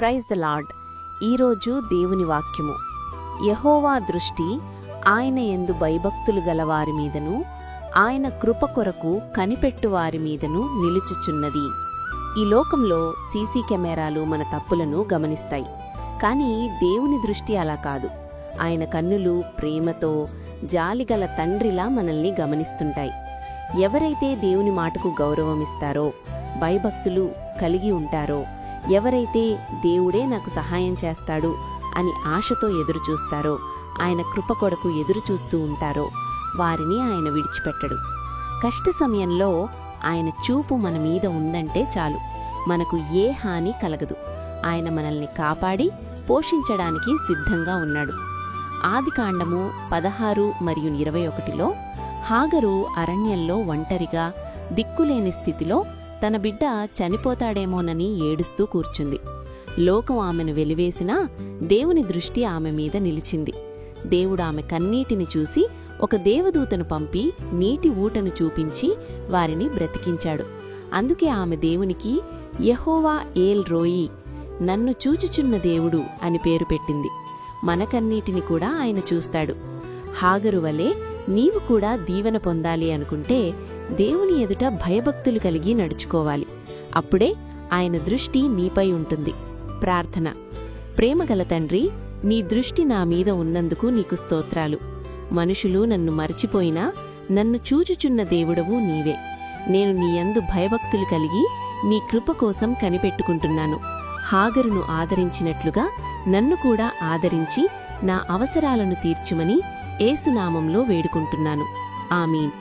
Praise the lord. ఈరోజు దేవుని వాక్యము. యెహోవా దృష్టి ఆయన యందు భయభక్తులు గలవారి మీదను ఆయన కృప కొరకు కనిపెట్టువారి మీదను నిలుచుచున్నది. ఈ లోకంలో సీసీ కెమెరాలు మన తప్పులను గమనిస్తాయి, కానీ దేవుని దృష్టి అలా కాదు. ఆయన కన్నులు ప్రేమతో జాలిగల తండ్రిలా మనల్ని గమనిస్తుంటాయి. ఎవరైతే దేవుని మాటకు గౌరవమిస్తారో, భయభక్తులు కలిగి ఉంటారో, ఎవరైతే దేవుడే నాకు సహాయం చేస్తాడు అని ఆశతో ఎదురుచూస్తారో, ఆయన కృప కొరకు ఎదురుచూస్తూ ఉంటారో వారిని ఆయన విడిచిపెట్టడు. కష్ట సమయంలో ఆయన చూపు మన మీద ఉందంటే చాలు, మనకు ఏ హాని కలగదు. ఆయన మనల్ని కాపాడి పోషించడానికి సిద్ధంగా ఉన్నాడు. ఆదికాండము 16 మరియు 21లో హాగరు అరణ్యంలో ఒంటరిగా దిక్కులేని స్థితిలో తన బిడ్డ చనిపోతాడేమోనని ఏడుస్తూ కూర్చుంది. లోకం ఆమెను వెలివేసినా దేవుని దృష్టి ఆమె మీద నిలిచింది. దేవుడు ఆమె కన్నీటిని చూసి ఒక దేవదూతను పంపి నీటి ఊటను చూపించి వారిని బ్రతికించాడు. అందుకే ఆమె దేవునికి యెహోవా ఏల్ రోయి, నన్ను చూచుచున్న దేవుడు అని పేరు పెట్టింది. మన కన్నీటిని కూడా ఆయన చూస్తాడు. హాగరు వలె నీవు కూడా దీవెన పొందాలి అనుకుంటే దేవుని ఎదుట భయభక్తులు కలిగి నడుచుకోవాలి. అప్పుడే ఆయన దృష్టి నీపై ఉంటుంది. ప్రార్థన. ప్రేమగల తండ్రి, నీ దృష్టి నా మీద ఉన్నందుకు నీకు స్తోత్రాలు. మనుషులు నన్ను మరచిపోయినా నన్ను చూచుచున్న దేవుడవు నీవే. నేను నీ యందు భయభక్తులు కలిగి నీ కృప కోసం కనిపెట్టుకుంటున్నాను. హాగరును ఆదరించినట్లుగా నన్ను కూడా ఆదరించి నా అవసరాలను తీర్చుమని యేసునామంలో వేడుకుంటున్నాను. ఆమీన్.